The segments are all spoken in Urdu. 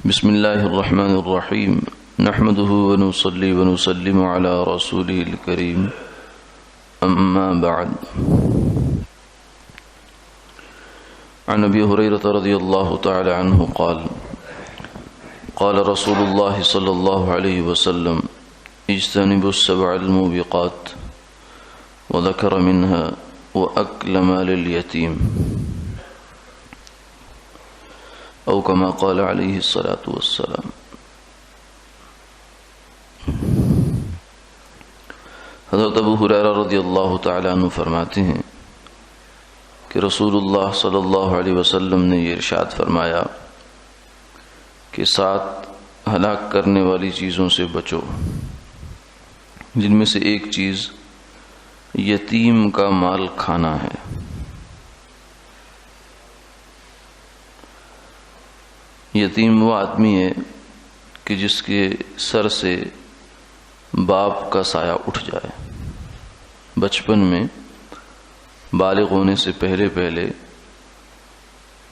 بسم اللہ الرحمن الرحیم نحمده ونصلی ونسلم علی رسوله الکریم اما بعد عن ابی ہریرہ رضی اللہ تعالی عنہ قال قال رسول اللہ صلی اللہ علیہ وسلم اجتنبوا السبع الموبقات وذکر منها وأكل مال اليتيم او کما قال علیہ الصلاۃ والسلام۔ حضرت ابو ہریرہ رضی اللہ تعالی عنہ فرماتے ہیں کہ رسول اللہ صلی اللہ علیہ وسلم نے یہ ارشاد فرمایا کہ 7 ہلاک کرنے والی چیزوں سے بچو، جن میں سے ایک چیز یتیم کا مال کھانا ہے۔ یتیم وہ آدمی ہے کہ جس کے سر سے باپ کا سایہ اٹھ جائے، بچپن میں بالغ ہونے سے پہلے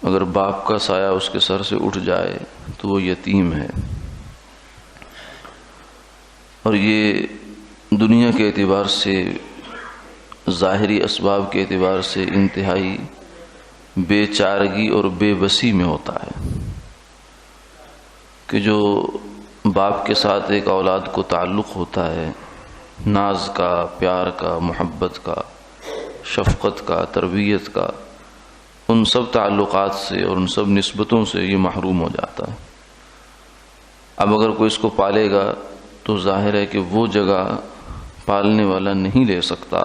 اگر باپ کا سایہ اس کے سر سے اٹھ جائے تو وہ یتیم ہے، اور یہ دنیا کے اعتبار سے، ظاہری اسباب کے اعتبار سے انتہائی بے چارگی اور بے بسی میں ہوتا ہے کہ جو باپ کے ساتھ ایک اولاد کو تعلق ہوتا ہے، ناز کا، پیار کا، محبت کا، شفقت کا، تربیت کا، ان سب تعلقات سے اور ان سب نسبتوں سے یہ محروم ہو جاتا ہے۔ اب اگر کوئی اس کو پالے گا تو ظاہر ہے کہ وہ جگہ پالنے والا نہیں لے سکتا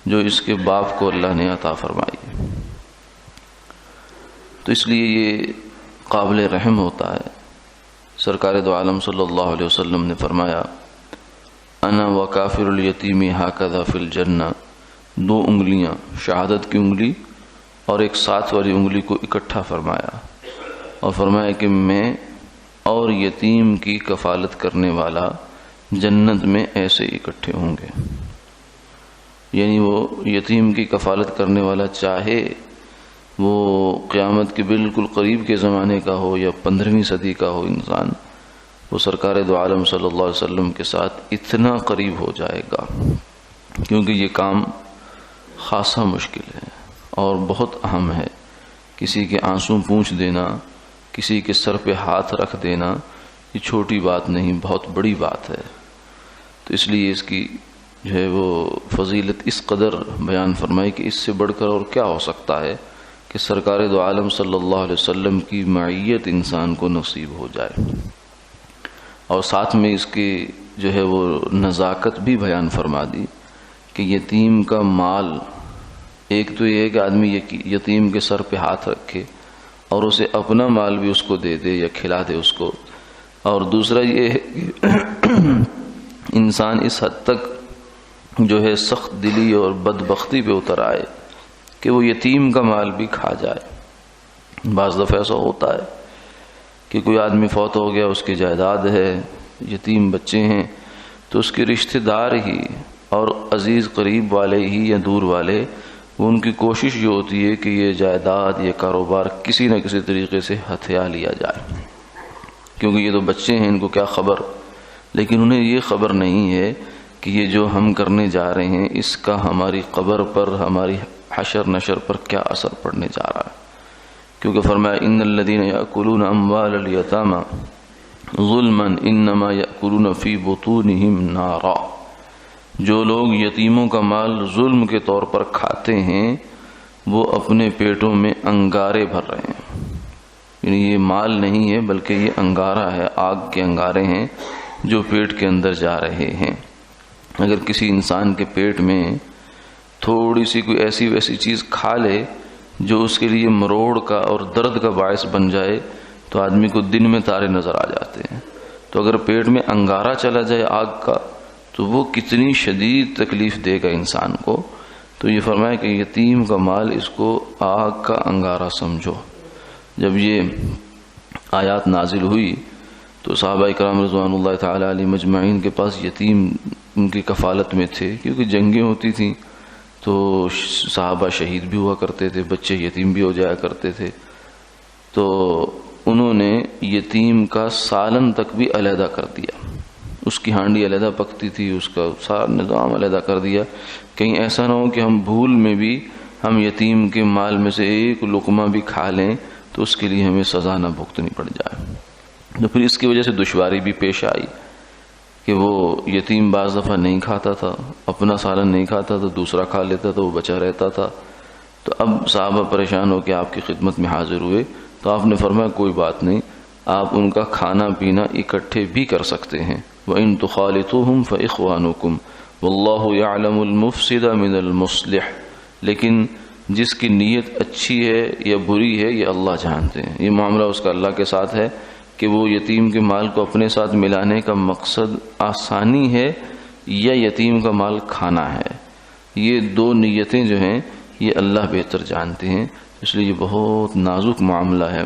جو اس کے باپ کو اللہ نے عطا فرمائی ہے، تو اس لیے یہ قابل رحم ہوتا ہے۔ سرکار دو عالم صلی اللہ علیہ وسلم نے فرمایا انا وکافر الیتیم ہاکذا فی الجنہ، 2 انگلیاں، شہادت کی انگلی اور ایک ساتھ والی انگلی کو اکٹھا فرمایا، اور فرمایا کہ میں اور یتیم کی کفالت کرنے والا جنت میں ایسے اکٹھے ہوں گے۔ یعنی وہ یتیم کی کفالت کرنے والا چاہے وہ قیامت کے بالکل قریب کے زمانے کا ہو یا 15ویں صدی کا ہو انسان، وہ سرکار دو عالم صلی اللہ علیہ وسلم کے ساتھ اتنا قریب ہو جائے گا، کیونکہ یہ کام خاصا مشکل ہے اور بہت اہم ہے۔ کسی کے آنسو پونچھ دینا، کسی کے سر پہ ہاتھ رکھ دینا، یہ چھوٹی بات نہیں، بہت بڑی بات ہے۔ تو اس لیے اس کی جو ہے وہ فضیلت اس قدر بیان فرمائی کہ اس سے بڑھ کر اور کیا ہو سکتا ہے کہ سرکار دو عالم صلی اللہ علیہ وسلم کی معیت انسان کو نصیب ہو جائے، اور ساتھ میں اس کی جو ہے وہ نزاکت بھی بیان فرما دی کہ یتیم کا مال، ایک تو یہ ہے کہ آدمی یتیم کے سر پہ ہاتھ رکھے اور اسے اپنا مال بھی اس کو دے دے یا کھلا دے اس کو، اور دوسرا یہ ہے کہ انسان اس حد تک جو ہے سخت دلی اور بدبختی پہ اتر آئے کہ وہ یتیم کا مال بھی کھا جائے۔ بعض دفعہ ایسا ہوتا ہے کہ کوئی آدمی فوت ہو گیا، اس کی جائیداد ہے، یتیم بچے ہیں، تو اس کے رشتہ دار ہی اور عزیز قریب والے ہی یا دور والے، وہ ان کی کوشش یہ ہوتی ہے کہ یہ جائیداد، یہ کاروبار کسی نہ کسی طریقے سے ہتھیا لیا جائے، کیونکہ یہ تو بچے ہیں، ان کو کیا خبر، لیکن انہیں یہ خبر نہیں ہے کہ یہ جو ہم کرنے جا رہے ہیں اس کا ہماری قبر پر، ہماری حشر نشر پر کیا اثر پڑنے جا رہا ہے۔ کیونکہ فرمایا ان الذین یأکلون اموال الیتامی ظلما انما یأکلون فی بطونہم نارا، جو لوگ یتیموں کا مال ظلم کے طور پر کھاتے ہیں وہ اپنے پیٹوں میں انگارے بھر رہے ہیں۔ یعنی یہ مال نہیں ہے بلکہ یہ انگارہ ہے، آگ کے انگارے ہیں جو پیٹ کے اندر جا رہے ہیں۔ اگر کسی انسان کے پیٹ میں تھوڑی سی کوئی ایسی ویسی چیز کھا لے جو اس کے لیے مروڑ کا اور درد کا باعث بن جائے تو آدمی کو دن میں تارے نظر آ جاتے ہیں، تو اگر پیٹ میں انگارہ چلا جائے آگ کا تو وہ کتنی شدید تکلیف دے گا انسان کو۔ تو یہ فرمایا کہ یتیم کا مال اس کو آگ کا انگارہ سمجھو۔ جب یہ آیات نازل ہوئی تو صحابہ کرام رضوان اللہ تعالی علیہ مجمعین کے پاس یتیم ان کی کفالت میں تھے، کیونکہ جنگیں ہوتی تھیں تو صحابہ شہید بھی ہوا کرتے تھے، بچے یتیم بھی ہو جایا کرتے تھے، تو انہوں نے یتیم کا سالن تک بھی علیحدہ کر دیا، اس کی ہانڈی علیحدہ پکتی تھی، اس کا سارا نظام علیحدہ کر دیا، کہیں ایسا نہ ہو کہ ہم بھول میں بھی ہم یتیم کے مال میں سے ایک لقمہ بھی کھا لیں تو اس کے لیے ہمیں سزا نہ بھگتنی پڑ جائے۔ تو پھر اس کی وجہ سے دشواری بھی پیش آئی کہ وہ یتیم بعض دفعہ نہیں کھاتا تھا، اپنا سالن نہیں کھاتا تو دوسرا کھا لیتا تو وہ بچا رہتا تھا۔ تو اب صحابہ پریشان ہو کے آپ کی خدمت میں حاضر ہوئے تو آپ نے فرمایا کوئی بات نہیں، آپ ان کا کھانا پینا اکٹھے بھی کر سکتے ہیں، وَإِن تُخَالِطُوهُمْ فَإِخْوَانُكُمْ وَاللَّهُ يَعْلَمُ الْمُفْسِدَ مِنَ الْمُصْلِحِ، لیکن جس کی نیت اچھی ہے یا بری ہے یہ اللہ جانتے ہیں، یہ معاملہ اس کا اللہ کے ساتھ ہے کہ وہ یتیم کے مال کو اپنے ساتھ ملانے کا مقصد آسانی ہے یا یتیم کا مال کھانا ہے، یہ دو نیتیں جو ہیں یہ اللہ بہتر جانتے ہیں، اس لیے یہ بہت نازک معاملہ ہے،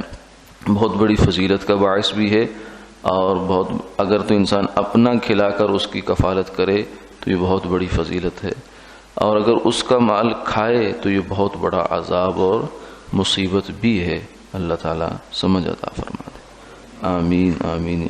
بہت بڑی فضیلت کا باعث بھی ہے، اور بہت اگر تو انسان اپنا کھلا کر اس کی کفالت کرے تو یہ بہت بڑی فضیلت ہے، اور اگر اس کا مال کھائے تو یہ بہت بڑا عذاب اور مصیبت بھی ہے۔ اللہ تعالیٰ سمجھ عطا فرما دے، آمین آمین۔